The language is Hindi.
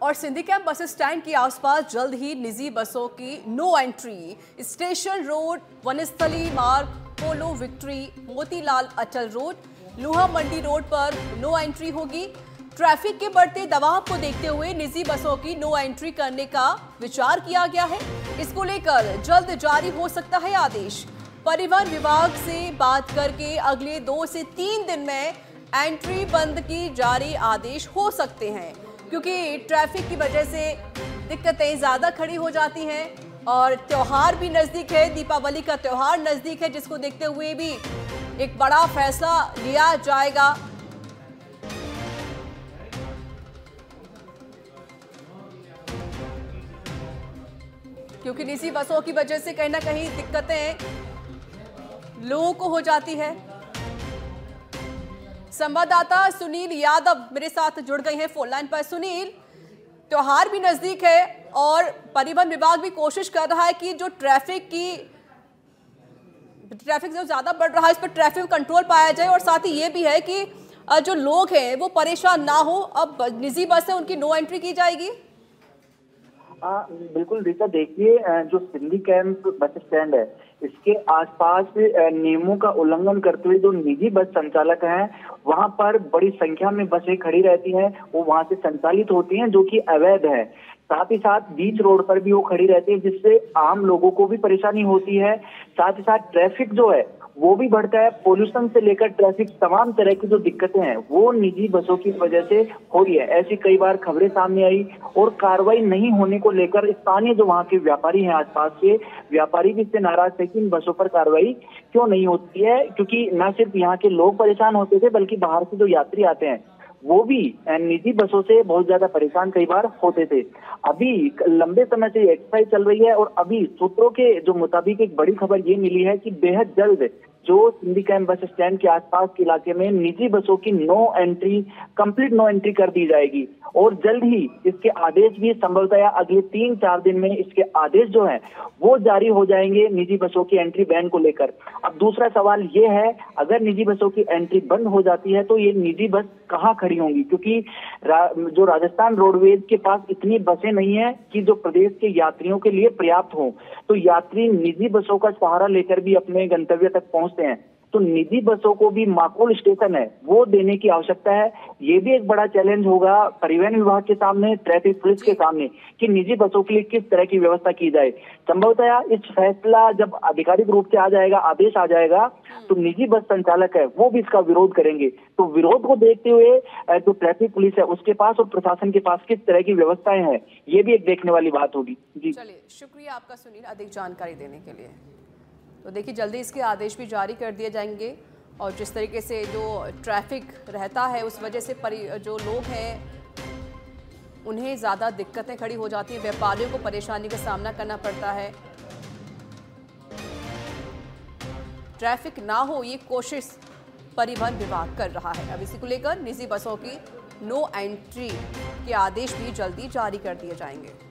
और सिंधी कैंप बस स्टैंड के आसपास जल्द ही निजी बसों की no entry. Station Road, Vanasthali Marg, Polo Victory, Motilal Atal Road, Loha Mandi Road पर नो एंट्री होगी। ट्रैफिक के बढ़ते दबाव को देखते हुए निजी बसों की नो एंट्री करने का विचार किया गया है। इसको लेकर जल्द जारी हो सकता है आदेश। परिवहन विभाग से बात करके अगले 2 से 3 दिन में एंट्री बंद की जारी आदेश हो सकते हैं, क्योंकि ट्रैफिक की वजह से दिक्कतें ज़्यादा खड़ी हो जाती हैं और त्यौहार भी नज़दीक है, दीपावली का त्यौहार नज़दीक है, जिसको देखते हुए भी एक बड़ा फैसला लिया जाएगा। क्योंकि निजी बसों की वजह से कहीं ना कहीं दिक्कतें लोगों को हो जाती है। संवाददाता सुनील यादव मेरे साथ जुड़ गए हैं फोन लाइन पर। सुनील, त्योहार भी नजदीक है और परिवहन विभाग भी कोशिश कर रहा है कि जो ट्रैफिक जो ज्यादा बढ़ रहा है इस पर ट्रैफिक कंट्रोल पाया जाए, और साथ ही ये भी है कि जो लोग हैं वो परेशान ना हो। अब निजी बस है उनकी नो एंट्री की जाएगी। बिल्कुल रीता, देखिए जो सिंधी कैंप बस स्टैंड है इसके आसपास नियमों का उल्लंघन करते हुए जो निजी बस संचालक हैं वहां पर बड़ी संख्या में बसें खड़ी रहती हैं, वो वहां से संचालित होती हैं, जो कि अवैध है। साथ ही साथ बीच रोड पर भी वो खड़ी रहती है, जिससे आम लोगों को भी परेशानी होती है। साथ ही साथ ट्रैफिक जो है वो भी बढ़ता है। पोल्यूशन से लेकर ट्रैफिक, तमाम तरह की जो दिक्कतें हैं वो निजी बसों की वजह से हो रही है। ऐसी कई बार खबरें सामने आई और कार्रवाई नहीं होने को लेकर स्थानीय जो वहाँ के व्यापारी हैं, आसपास के व्यापारी भी इससे नाराज थे कि इन बसों पर कार्रवाई क्यों नहीं होती है, क्योंकि न सिर्फ यहाँ के लोग परेशान होते थे बल्कि बाहर से जो यात्री आते हैं वो भी निजी बसों से बहुत ज्यादा परेशान कई बार होते थे। अभी लंबे समय से एक्सरसाइज चल रही है और अभी सूत्रों के जो मुताबिक एक बड़ी खबर ये मिली है कि बेहद जल्द जो सिंधी कैंप बस स्टैंड के आसपास के इलाके में निजी बसों की कंप्लीट नो एंट्री कर दी जाएगी और जल्द ही इसके आदेश भी संभवतः अगले 3-4 दिन में इसके आदेश जो है वो जारी हो जाएंगे निजी बसों की एंट्री बैन को लेकर। अब दूसरा सवाल ये है, अगर निजी बसों की एंट्री बंद हो जाती है तो ये निजी बस कहाँ खड़ी होंगी, क्योंकि जो राजस्थान रोडवेज के पास इतनी बसें नहीं है कि जो प्रदेश के यात्रियों के लिए पर्याप्त हो, तो यात्री निजी बसों का सहारा लेकर भी अपने गंतव्य तक पहुंचते हैं। तो निजी बसों को भी माकूल स्टेशन है वो देने की आवश्यकता है। ये भी एक बड़ा चैलेंज होगा परिवहन विभाग के सामने, ट्रैफिक पुलिस के सामने, कि निजी बसों के लिए किस तरह की व्यवस्था की जाए। संभवतः इस फैसला जब आधिकारिक रूप से आ जाएगा, आदेश आ जाएगा, तो निजी बस संचालक है वो भी इसका विरोध करेंगे। तो विरोध को देखते हुए जो ट्रैफिक पुलिस है उसके पास और प्रशासन के पास किस तरह की व्यवस्थाएं हैं, ये भी एक देखने वाली बात होगी। जी चलिए, शुक्रिया आपका सुनील अधिक जानकारी देने के लिए। तो देखिए जल्दी इसके आदेश भी जारी कर दिए जाएंगे और जिस तरीके से जो ट्रैफिक रहता है उस वजह से जो लोग हैं उन्हें ज़्यादा दिक्कतें खड़ी हो जाती हैं, व्यापारियों को परेशानी का सामना करना पड़ता है। ट्रैफिक ना हो ये कोशिश परिवहन विभाग कर रहा है। अब इसी को लेकर निजी बसों की नो एंट्री के आदेश भी जल्दी जारी कर दिए जाएंगे।